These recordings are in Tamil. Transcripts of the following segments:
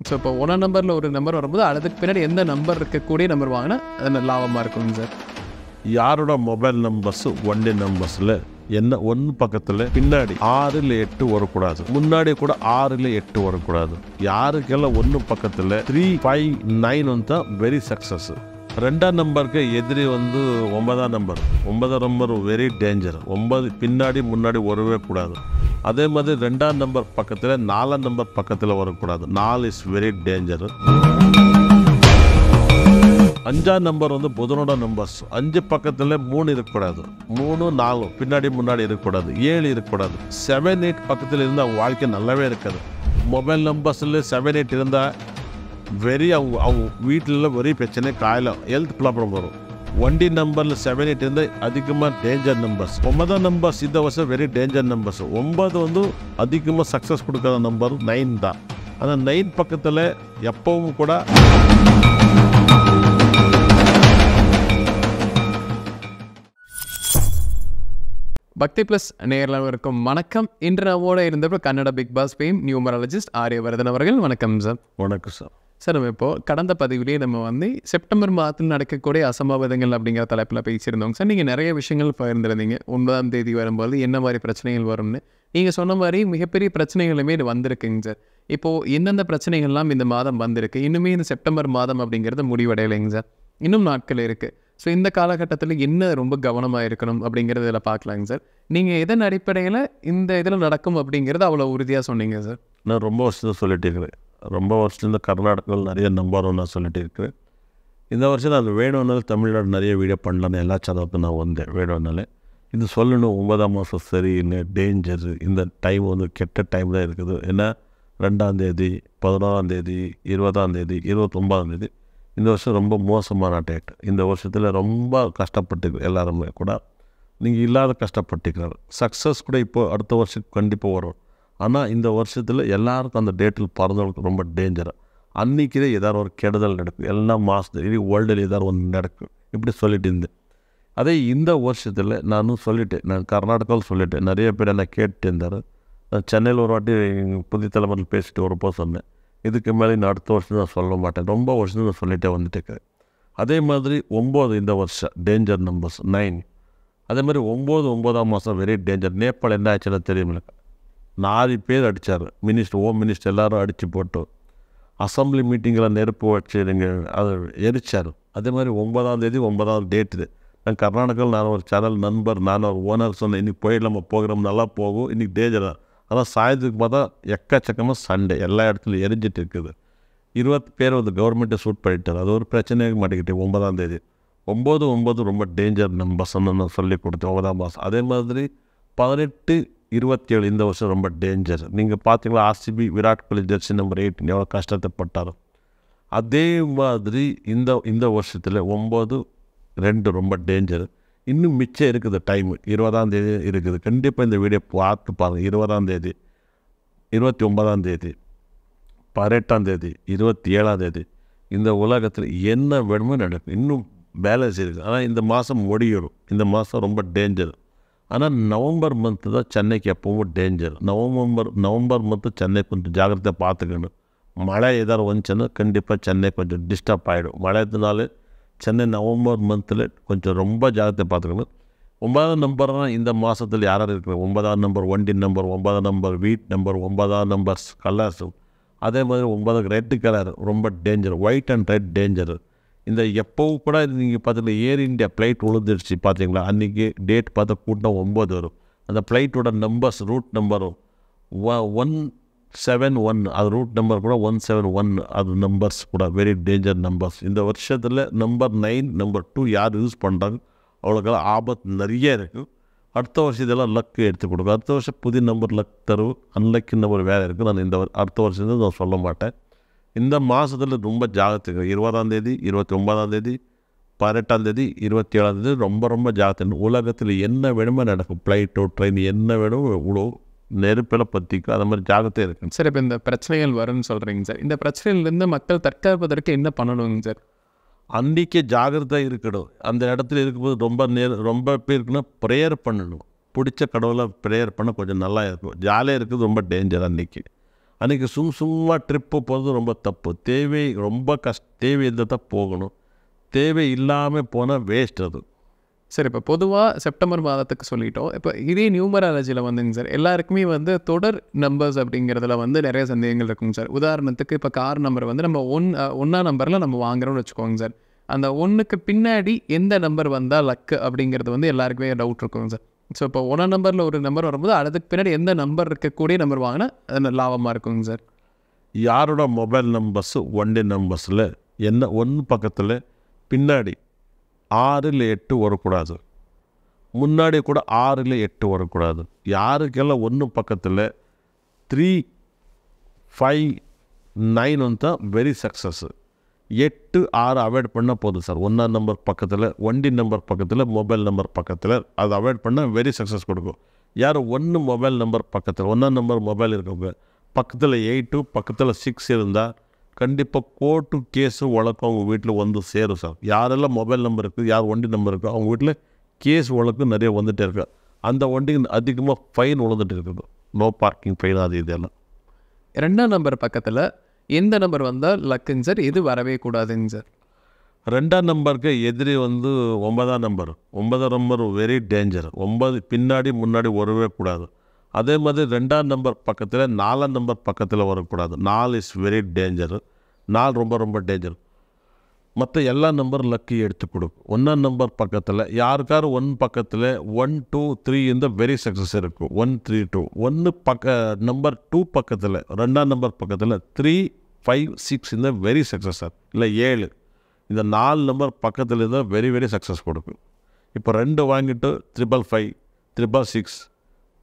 ஸோ இப்போ 1 நம்பரில் ஒரு நம்பர் வரும்போது அதுக்கு பின்னாடி எந்த நம்பர் இருக்கக்கூடிய நம்பர் வாங்கினா அது லாபமாக இருக்குங்க சார். யாரோட மொபைல் நம்பர்ஸ் ஒன்லி நம்பர்ஸில் என்ன ஒன்று பக்கத்தில் பின்னாடி 6 இல்லை 8 வரக்கூடாது, முன்னாடி கூட 6 இல்லை 8 வரக்கூடாது. யாருக்கெல்லாம் ஒன்று பக்கத்தில் 3, 5, 9 வந்து வெரி சக்ஸஸ். 2ஆம் நம்பருக்கு எதிரி வந்து 9ஆம் நம்பர். 9ஆம் நம்பர் வெரி டேஞ்சர். 9 பின்னாடி முன்னாடி வரவே கூடாது. அதே மாதிரி 2ஆம் நம்பர் பக்கத்தில் 4ஆம் நம்பர் பக்கத்தில் வரக்கூடாது. 4 இஸ் வெரி டேஞ்சர். 5ஆம் நம்பர் வந்து புதனோட நம்பர்ஸ். 5 பக்கத்தில் 3 இருக்கக்கூடாது, 3, 4 பின்னாடி முன்னாடி இருக்கக்கூடாது, 7 இருக்கக்கூடாது. 7, 8 பக்கத்தில் இருந்தால் அவங்க வாழ்க்கை நல்லாவே இருக்காது. மொபைல் நம்பர்ஸில் 7, 8 இருந்தால் வெரி அவங்க வீட்டில் வெரி பிரச்சனை, காயில் ஹெல்த் ப்ராப்ளம் வரும். வண்டி நம்பரில் 7, 8 இருந்தால் அதிகமாக டேஞ்சர் நம்பர்ஸ். 9ஆம் நம்பர்ஸ் இந்த வருஷம் வெரி டேஞ்சர் நம்பர்ஸ். 9 வந்து அதிகமாக சக்ஸஸ் கொடுக்குற நம்பர் 9 தான். ஆனால் 9 பக்கத்தில் எப்பவும் கூட பக்தி ப்ளஸ் நேயர்களுக்கும் வணக்கம். இன்று நம்மோட இருந்தப்போ Kannada Bigg Boss fame numerologist Aryavardhan அவர்கள். வணக்கம் சார். வணக்கம் சார். சார், நம்ம இப்போது கடந்த பதிவிலேயே நம்ம வந்து செப்டம்பர் மாதத்தில் நடக்கக்கூடிய அசம்பாவிதங்கள் அப்படிங்கிற தலைப்பில் பேசியிருந்தோங்க சார். நீங்கள் நிறைய விஷயங்கள் பகிர்ந்துருந்தீங்க. 9ஆம் தேதி வரும்போது என்ன மாதிரி பிரச்சனைகள் வரும்னு. நீங்கள் சொன்ன மாதிரி மிகப்பெரிய பிரச்சனைகளுமே இது வந்திருக்குங்க சார். இப்போது எந்தெந்த பிரச்சனைகள்லாம் இந்த மாதம் வந்திருக்கு, இன்னுமே இந்த செப்டம்பர் மாதம் அப்படிங்கிறது முடிவடையலைங்க சார். இன்னும் நாட்கள் இருக்குது. ஸோ இந்த காலகட்டத்தில் என்ன ரொம்ப கவனமாக இருக்கணும் அப்படிங்கிறது இதில் பார்க்கலாங்க சார். நீங்கள் எதன் அடிப்படையில் இந்த இதில் நடக்கும் அப்படிங்கிறது அவ்வளோ உறுதியாக சொன்னீங்க சார்? நான் ரொம்ப வருஷம் சொல்லிட்டு இருக்கிறேன். ரொம்ப வருஷத்துல கர்நாடகாவில் நிறைய நம்பர் நான் சொல்லிட்டு இருக்கிறேன். இந்த வருஷம் நான் வேணும்னால தமிழ்நாடு நிறைய வீடியோ பண்ணலான்னு எல்லா சேனலுக்கும் நான் வந்தேன். வேணும்னால இது சொல்லணும். 9ஆம் மாதம் சரி இல்லை டேஞ்சர், இந்த டைம் வந்து கெட்ட டைம் தான் இருக்குது. ஏன்னா 2ஆம் தேதி, 11ஆம் தேதி, 20ஆம் தேதி, 29ஆம் தேதி இந்த வருஷம் ரொம்ப மோசமான டேட். இந்த வருஷத்தில் ரொம்ப கஷ்டப்பட்டு எல்லாருமே கூட நீங்கள் இல்லாத கஷ்டப்பட்டுக்கிறார். சக்ஸஸ் கூட இப்போ அடுத்த வருஷம் கண்டிப்பாக வரும். ஆனால் இந்த வருஷத்தில் எல்லாருக்கும் அந்த டேட்டில் பிறந்தவங்களுக்கு ரொம்ப டேஞ்சர். அன்றைக்கே ஏதாவது ஒரு கெடுதல் நடக்கும். எல்லா மாதத்துலேயும் வேர்ல்டில் ஏதாவது ஒன்று நடக்கும். இப்படி சொல்லிட்டு இருந்தேன். அதே இந்த வருஷத்தில் நானும் சொல்லிட்டேன். நான் கர்நாடகாவில் சொல்லிட்டேன். நிறைய பேர் என்னை கேட்டு இருந்தார். நான் சென்னையில் ஒரு வாட்டி புதிய தலைமுறையில் பேசிட்டு வரப்போ சொன்னேன், இதுக்கு மேலே நான் அடுத்த வருஷம் நான் சொல்ல மாட்டேன். ரொம்ப வருஷம் நான் சொல்லிட்டே வந்துட்டு இருக்கிறேன். அதே மாதிரி 9 இந்த வருஷம் டேஞ்சர் நம்பர்ஸ் 9. அதே மாதிரி 9ஆம் மாதம் வெரி டேஞ்சர். நேபாள் என்ன ஆச்சுன்னா தெரியுமில்ல, 4 பேர் அடித்தார். ஹோம் மினிஸ்டர் எல்லோரும் அடித்து போட்டு அசம்பிளி மீட்டிங்கில் நெருப்பு வச்சு நீங்கள் அதை எரிச்சார். அதே மாதிரி 9ஆம் தேதி 9ஆம் டேட் இது. நான் கர்நாடகாவில் நான் ஒரு சேனல் நண்பர், நான் ஒரு ஓனர் சொன்னேன், இன்றைக்கி போயிடலாமா, ப்ரோக்ராம் நல்லா போகும், இன்றைக்கி டேஞ்சர் தான். ஆனால் சாயத்துக்கு பார்த்தா எக்கச்சக்கமாக சண்டை எல்லா இடத்துலையும் எரிஞ்சிட்டு இருக்குது. 20 பேர் வந்து கவர்மெண்ட்டை ஷூட் பண்ணிட்டார். அது ஒரு பிரச்சனையாக மாட்டிக்கிட்டே 9ஆம் தேதி. 9 ரொம்ப டேஞ்சர் நம்பர்ஸ்ன்னு நான் சொல்லி கொடுத்தேன் 9ஆம் மாதம். அதே மாதிரி 18, 27 இந்த வருஷம் ரொம்ப டேஞ்சர். நீங்கள் பார்த்தீங்களா RCB Virat Kohli Jersey number 8 எவ்வளோ கஷ்டத்தை பட்டாரோ. அதே மாதிரி இந்த வருஷத்தில் 9, 2 ரொம்ப டேஞ்சர். இன்னும் மிச்சம் இருக்குது டைமு. 20ஆம் தேதி இருக்குது. கண்டிப்பாக இந்த வீடியோ பார்த்து பாருங்கள். 20ஆம் தேதி, 29ஆம் தேதி, 18ஆம் தேதி, 27ஆம் தேதி இந்த உலகத்தில் என்ன வேணுமோ நடக்கும். இன்னும் பேலன்ஸ் இருக்குது. ஆனால் இந்த மாதம் ஒடியும். இந்த மாதம் ரொம்ப டேஞ்சர். ஆனால் நவம்பர் மந்த்து தான் சென்னைக்கு எப்பவும் டேஞ்சர். நவம்பர் மந்த்து சென்னை கொஞ்சம் ஜாகிரதையாக பார்த்துக்கணும். மழை ஏதாவது வந்துச்சுன்னா கண்டிப்பாக சென்னை கொஞ்சம் டிஸ்டர்ப் ஆகிடும். மழைனால சென்னை நவம்பர் மந்தில் கொஞ்சம் ரொம்ப ஜாகிரதை பார்த்துக்கணும். 9ஆம் நம்பர்னால் இந்த மாதத்தில் யாராவது இருக்கிறாங்க. 9ஆம் நம்பர் வண்டி நம்பர், 9ஆம் நம்பர் வீட் நம்பர், 9ஆம் நம்பர் கலர்ஸும். அதே மாதிரி 9 ரெட் கலர் ரொம்ப danger. White and red danger. இந்த எப்போவும் கூட நீங்கள் பார்த்தீங்கன்னா ஏர் இண்டியா ஃப்ளைட் விழுந்துருச்சு பார்த்தீங்களா, அன்றைக்கி டேட் பார்த்தா கூட்டம் 9 வரும். அந்த ஃப்ளைட்டோட நம்பர்ஸ் ரூட் நம்பரும் 171, அது ரூட் நம்பர் கூட 171, அது நம்பர்ஸ் கூட வெரி டேஞ்சர் நம்பர்ஸ். இந்த வருஷத்தில் நம்பர் 9, நம்பர் 2 யார் யூஸ் பண்ணுறாங்க அவங்களுக்கெல்லாம் ஆபத்து நிறைய இருக்குது. அடுத்த வருஷம் இதெல்லாம் லக்கு எடுத்து கொடுக்கும். அடுத்த வருஷம் புதிய நம்பர் லக் தரும், அன்லக்கி நம்பர் வேறு இருக்குது. நான் அடுத்த வருஷம் நான் சொல்ல மாட்டேன். இந்த மாதத்தில் ரொம்ப ஜாகிரதை. 20ஆம் தேதி, 29ஆம் தேதி, 18ஆம் தேதி, 27ஆம் தேதி ரொம்ப ஜாகிரதை. உலகத்தில் என்ன வேணுமோ நடக்கும். ஃப்ளைட்டோ ட்ரெயின் என்ன வேணுமோ இவ்வளோ நெருப்பில் பற்றிக்கும். அது மாதிரி ஜாகிரதை இருக்குது. சார், இப்போ இந்த பிரச்சனைகள் வரும்னு சொல்கிறீங்க சார். இந்த பிரச்சனையிலேருந்து மக்கள் தற்காப்பதற்கு என்ன பண்ணணுங்க சார்? அன்றைக்கே ஜாகிரதை இருக்கணும். அந்த இடத்துல இருக்கும்போது ரொம்ப பேருக்குன்னா ப்ரேயர் பண்ணணும். பிடிச்ச கடவுளை ப்ரேயர் பண்ண கொஞ்சம் நல்லா இருக்கும். ஜாலியாக இருக்குது ரொம்ப டேஞ்சர் அன்றைக்கி. அன்றைக்கி சும்மா ட்ரிப்பு போகிறது ரொம்ப தப்பு. தேவை இருந்தால் தான் போகணும். தேவை இல்லாமல் போனால் வேஸ்ட் அது. சார் இப்போ பொதுவாக செப்டம்பர் மாதத்துக்கு சொல்லிட்டோம். இப்போ இதே நியூமராலஜியில் வந்துங்க சார் எல்லாருக்குமே வந்து தொடர் நம்பர்ஸ் அப்படிங்கிறதுல வந்து நிறைய சந்தேகங்கள் இருக்குங்க சார். உதாரணத்துக்கு இப்போ கார் நம்பர் வந்து நம்ம ஒன்றாம் நம்பரில் நம்ம வாங்குறோம்னு வச்சுக்கோங்க சார். அந்த ஒன்றுக்கு பின்னாடி எந்த நம்பர் வந்தால் லக்கு அப்படிங்கிறது வந்து எல்லாருக்குமே டவுட் இருக்குங்க சார். ஸோ இப்போ 1ஆம் நம்பரில் ஒரு நம்பர் வரும்போது அதுக்கு பின்னாடி எந்த நம்பர் இருக்கக்கூடிய நம்பர் வாங்கினா அது லாபமாக இருக்குங்க சார். யாரோட மொபைல் நம்பர்ஸு வண்டி நம்பர்ஸில் என்ன ஒன்று பக்கத்தில் பின்னாடி 6 இல்லை 8 வரக்கூடாது. முன்னாடி கூட 6 இல்லை 8 வரக்கூடாது. யாருக்கெல்லாம் ஒன்று பக்கத்தில் 3, 5, 9 வந்து வெரி சக்ஸஸ்ஸு. 8, 6 அவாய்ட் பண்ணால் போதும் சார். 1ஆம் நம்பர் பக்கத்தில் வண்டி நம்பர் பக்கத்தில் மொபைல் நம்பர் பக்கத்தில் அது அவாய்ட் பண்ணால் வெரி சக்ஸஸ் கொடுக்கும். யார் 1 மொபைல் நம்பர் பக்கத்தில் 1ஆம் நம்பர் மொபைல் இருக்கவங்க பக்கத்தில் 8 பக்கத்தில் 6 இருந்தால் கண்டிப்பாக கோர்ட்டு கேஸு வழக்கம் அவங்க வீட்டில் வந்து சேரும் சார். யாரெல்லாம் மொபைல் நம்பர் இருக்குது, யார் வண்டி நம்பர் இருக்குது, அவங்க வீட்டில் கேஸ் வழக்கு நிறைய வந்துகிட்டே இருக்கு. அந்த வண்டிக்கு அதிகமாக ஃபைன் விழுந்துட்டு இருக்குது. நோ பார்க்கிங் ஃபைன் அது இதெல்லாம். 2ஆம் நம்பர் பக்கத்தில் எந்த நம்பர் வந்தால் லக்குங்க சார், எது வரவே கூடாதுங்க சார்? 2ஆம் நம்பருக்கு எதிரி வந்து 9ஆம் நம்பர். 9ஆம் நம்பர் வெரி டேஞ்சர். 9 பின்னாடி முன்னாடி வரவே கூடாது. அதே மாதிரி 2ஆம் நம்பர் பக்கத்தில் 4ஆம் நம்பர் பக்கத்தில் வரக்கூடாது. 4 இஸ் வெரி டேஞ்சரு. 4 ரொம்ப ரொம்ப டேஞ்சர். மற்ற எல்லா நம்பர் லக்கி எடுத்து கொடுக்கும். 1ஆம் நம்பர் பக்கத்தில் யாருக்காரும் 1 பக்கத்தில் 1, 2, 3 இந்த வெரி சக்ஸஸ் இருக்கும். 1, 3, 2 1 நம்பர் 2 பக்கத்தில் 2ஆம் நம்பர் பக்கத்தில் 3, 5, 6 இந்த வெரி சக்ஸஸ் சார். இல்லை 7 இந்த 4 நம்பர் பக்கத்தில் இருந்தால் வெரி வெரி சக்ஸஸ் கொடுக்கும். இப்போ 2 வாங்கிட்டு 555, 666,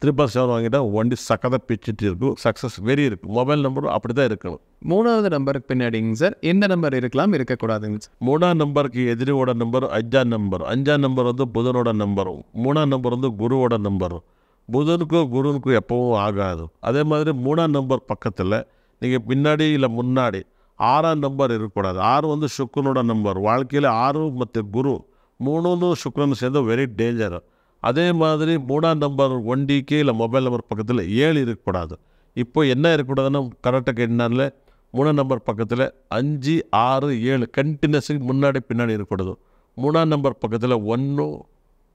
777 வாங்கிட்டால் வண்டி சக்கதை பிச்சுட்டு இருக்கும். சக்ஸஸ் வெரி இருக்கும். மொபைல் நம்பரும் அப்படி தான் இருக்கணும். 3ஆவது நம்பருக்கு பின்னாடிங்க சார் எந்த நம்பர் இருக்கலாம் இருக்கக்கூடாதுங்க சார்? 3ஆம் நம்பருக்கு எதிரியோட நம்பர் 5ஆம் நம்பர். 5ஆம் நம்பர் வந்து புதனோட நம்பரும். 3ஆம் நம்பர் வந்து குருவோட நம்பரும். புதனுக்கும் குருனுக்கும் எப்பவும் ஆகாது. அதே மாதிரி 3ஆம் நம்பர் பக்கத்தில் நீங்கள் பின்னாடி இல்லை முன்னாடி 6ஆம் நம்பர் இருக்கக்கூடாது. 6 வந்து சுக்கரனோட நம்பர். வாழ்க்கையில் 6 மற்றும் குரு 3 சுக்கரன் சேர்ந்து வெரி டேஞ்சர். அதே மாதிரி 3ஆம் நம்பர் வண்டிக்கு இல்லை மொபைல் நம்பர் பக்கத்தில் 7 இருக்கக்கூடாது. இப்போ என்ன இருக்கக்கூடாதுன்னா கரெக்டாக கேட்டால 3ஆம் நம்பர் பக்கத்தில் 5, 6, 7 கண்டினியூஸுக்கு முன்னாடி பின்னாடி இருக்கக்கூடாது. 3ஆம் நம்பர் பக்கத்தில் 1,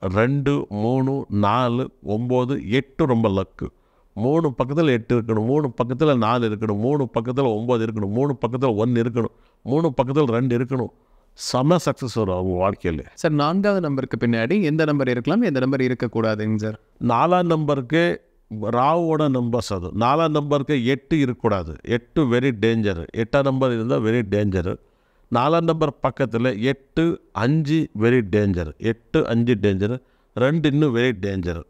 2, 3, 4, 9, 8 ரொம்ப லக்கு. 3 பக்கத்தில் 8 இருக்கணும். 3 பக்கத்தில் 4 இருக்கணும். 3 பக்கத்தில் 9 இருக்கணும். 3 பக்கத்தில் 1 இருக்கணும். 3 பக்கத்தில் 2 இருக்கணும். செம சக்ஸஸ் வரும் அவங்க வாழ்க்கையில். சார் 4ஆவது நம்பருக்கு பின்னாடி எந்த நம்பர் இருக்கலாம் எந்த நம்பர் இருக்கக்கூடாதுங்க சார்? 4ஆம் நம்பருக்கு ராவோட நம்பர்ஸ் அது. 4ஆம் நம்பருக்கு 8 இருக்கக்கூடாது. 8 வெரி டேஞ்சரு. 8ஆம் நம்பர் இருந்தால் வெரி டேஞ்சரு. 4ஆம் நம்பர் பக்கத்தில் 8, 5 வெரி டேஞ்சரு. 8, 5 டேஞ்சரு. 2 இன்னும் வெரி டேஞ்சரு.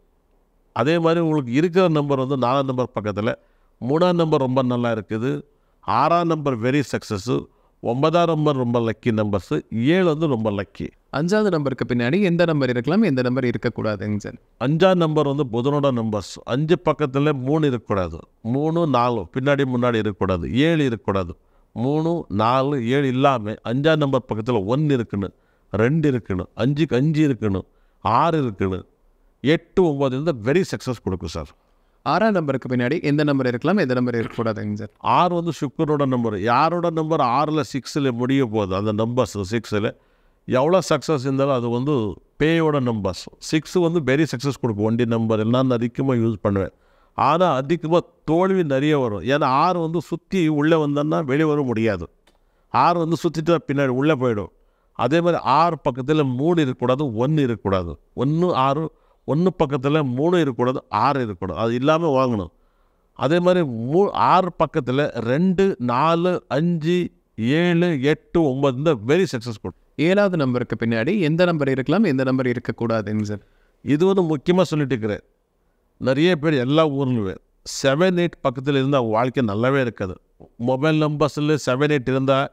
அதே மாதிரி உங்களுக்கு இருக்கிற நம்பர் வந்து 4ஆம் நம்பர் பக்கத்தில் 3ஆம் நம்பர் ரொம்ப நல்லா இருக்குது. 6ஆம் நம்பர் வெரி சக்ஸஸ்ஸு. 9ஆம் நம்பர் ரொம்ப லக்கி நம்பர்ஸு. 7 வந்து ரொம்ப லக்கி. 5ஆவது நம்பருக்கு பின்னாடி எந்த நம்பர் இருக்கலாம் எந்த நம்பர் இருக்கக்கூடாதுங்க சார்? 5ஆம் நம்பர் வந்து புதனோட நம்பர்ஸ். 5 பக்கத்தில் 3 இருக்கக்கூடாது. 3, 4 பின்னாடி முன்னாடி இருக்கக்கூடாது. 7 இருக்கக்கூடாது. 3, 4, 7 இல்லாமல் 5ஆம் நம்பர் பக்கத்தில் 1 இருக்கணும். 2 இருக்கணும். 5க்கு 5 இருக்கணும். 6 இருக்கணும். 8, 9 இருந்தால் வெரி சக்ஸஸ் கொடுக்கும் சார். 6ஆம் நம்பருக்கு பின்னாடி எந்த நம்பர் இருக்கலாம் எந்த நம்பர் இருக்கக்கூடாதுங்க சார்? 6 வந்து சுக்கரோட நம்பர். யாரோட நம்பர் 6ல் 6ல் முடிய போகுது அந்த நம்பர்ஸ் 6ல் எவ்வளோ சக்ஸஸ் இருந்தாலும் அது வந்து பேயோட நம்பர்ஸ். 6 வந்து வெரி சக்ஸஸ் கொடுக்கும். வண்டி நம்பர் எல்லாம் நான் அதிகமாக யூஸ் பண்ணுவேன். ஆனால் அதிகமாக தோல்வி நிறைய வரும். ஏன்னா 6 வந்து சுற்றி உள்ளே வந்தோன்னா வெளியே வர முடியாது. 6 வந்து சுற்றிட்டு பின்னாடி உள்ளே போயிடும். அதே மாதிரி 6 பக்கத்தில் 3 இருக்கக்கூடாது. 1 இருக்கக்கூடாது. 1, 6 1 பக்கத்தில் 3 இருக்கக்கூடாது. 6 இருக்கக்கூடாது. அது இல்லாமல் வாங்கணும். அதே மாதிரி 6 பக்கத்தில் 2, 4, 5, 7, 8, 9 இந்த வெரி சக்ஸஸ் கொடுக்கும். 7ஆவது நம்பருக்கு பின்னாடி எந்த நம்பர் இருக்கலாம் எந்த நம்பர் இருக்கக்கூடாதுங்க சார்? இது வந்து முக்கியமாக சொல்லிட்டு இருக்கிறேன். நிறைய பேர் எல்லா ஊர்லையும் 7, 8 பக்கத்தில் இருந்தால் அவங்க வாழ்க்கை நல்லாவே இருக்காது. மொபைல் நம்பர்ஸில் 7, 8 இருந்தால்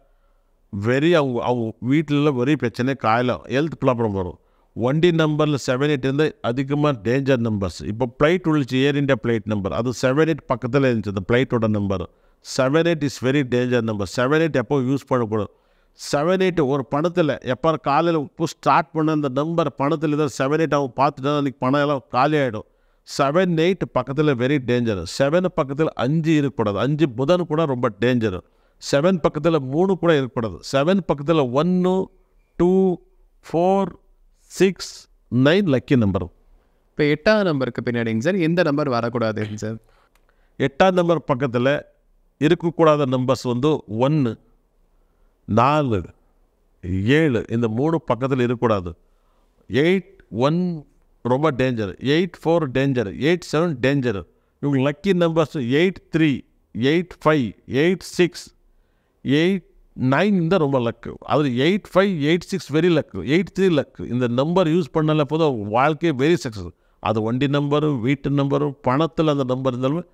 வெரி அவங்க வீட்டில் வெரி பிரச்சனை காயலாம். ஹெல்த் ப்ராப்ளம் வரும். வண்டி நம்பரில் 7, 8 இருந்தால் அதிகமாக டேஞ்சர் நம்பர்ஸ். இப்போ ஃப்ளைட் உள்ளிச்சு ஏர் இண்டியா ஃப்ளைட் நம்பர். அது 7, 8 பக்கத்தில் இருந்துச்சு அந்த ஃப்ளைட்டோட நம்பர். 7, 8 இஸ் வெரி டேஞ்சர் நம்பர். 7, 8 எப்போ யூஸ் பண்ணக்கூடாது. 7, 8 ஒரு பணத்தில் எப்போ காலையில் ஸ்டார்ட் பண்ண அந்த நம்பர் பணத்தில் தான் 7, 8 அவங்க பார்த்துட்டா அன்றைக்கி பணம் எல்லாம் காலி ஆகிடும். 7, 8 பக்கத்தில் வெரி டேஞ்சர். 7 பக்கத்தில் 5 இருக்கக்கூடாது. 5 புதன் கூட ரொம்ப டேஞ்சர். 7 பக்கத்தில் 3 கூட இருக்கக்கூடாது. 7 பக்கத்தில் 1, 2, 4, 6, 9 லக்கி நம்பர். இப்போ 8ஆம் நம்பருக்கு பின்னாடிங்க சார் எந்த நம்பர் வரக்கூடாதுங்க சார்? 8ஆம் நம்பர் பக்கத்தில் இருக்கக்கூடாத நம்பர்ஸ் வந்து 1, 4, 7 இந்த 3 பக்கத்தில் இருக்கக்கூடாது. 8, 1 ரொம்ப டேஞ்சர். 8, 4 டேஞ்சர். 8, 7 டேஞ்சர். இவங்க லக்கி நம்பர்ஸ் 8, 3, 8, 5, 8, 6, 8, 9 தான் ரொம்ப லக்கு. அது 8, 5, 8, 6 வெரி லக்கு. 8, 3 லக்கு. இந்த நம்பர் யூஸ் பண்ணால போதும் அவங்க வாழ்க்கையே வெரி சக்ஸஸ். அது வண்டி நம்பரும் வீட்டு நம்பரும் பணத்தில் அந்த நம்பர் இருந்தாலும்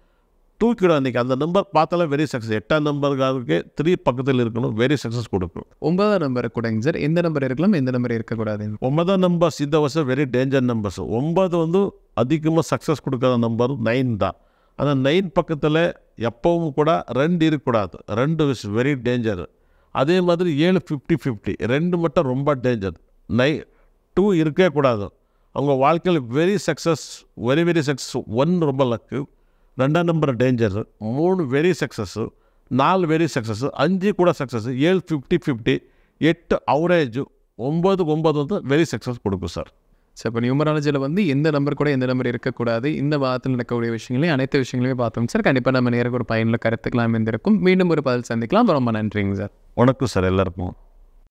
தூக்கிடும். அன்றைக்கி அந்த நம்பர் பார்த்தாலே வெரி சக்ஸஸ். 8ஆம் நம்பருக்காக 3 பக்கத்தில் இருக்கணும், வெரி சக்ஸஸ் கொடுக்கும். 9ஆம் நம்பருக்கு கூடங்க சார் எந்த நம்பர் இருக்கலாம் எந்த நம்பர் இருக்கக்கூடாது? 9ஆம் நம்பர்ஸ் இந்த வருஷம் வெரி டேஞ்சர் நம்பர்ஸ். 9 வந்து அதிகமாக சக்ஸஸ் கொடுக்காத நம்பர் 9 தான். ஆனால் 9 பக்கத்தில் எப்பவும் கூட 2 இருக்கக்கூடாது. 2 இஸ் வெரி டேஞ்சர். அதே மாதிரி 7, 50, 50 2 மட்டும் ரொம்ப டேஞ்சர். 2 இருக்கவே கூடாது. அவங்க வாழ்க்கையில் very success, very very success. 1 ரொம்ப லக்கு. 2ஆம் number danger. 3 very success. 4 very success. 5 கூட சக்ஸஸ். 7, 50, 50 8 அவரேஜ். 9 வந்து வெரி சக்ஸஸ் கொடுக்கும் சார். சார் இப்போ நியூமராலஜியில் வந்து எந்த நம்பர் கூட எந்த நம்பர் இருக்கக்கூடாது, இந்த வாரத்தில் நடக்கக்கூடிய விஷயங்களையும் அனைத்து விஷயங்களையும் பார்த்தோம் சார். கண்டிப்பாக நம்ம நேருக்கு ஒரு பயனுள்ள கருத்துக்கெல்லாம் இருந்திருக்கும். மீண்டும் ஒரு பதில் சந்திக்கலாம். ரொம்ப நன்றிங்க சார். வணக்கம் சார் எல்லாருக்கும்.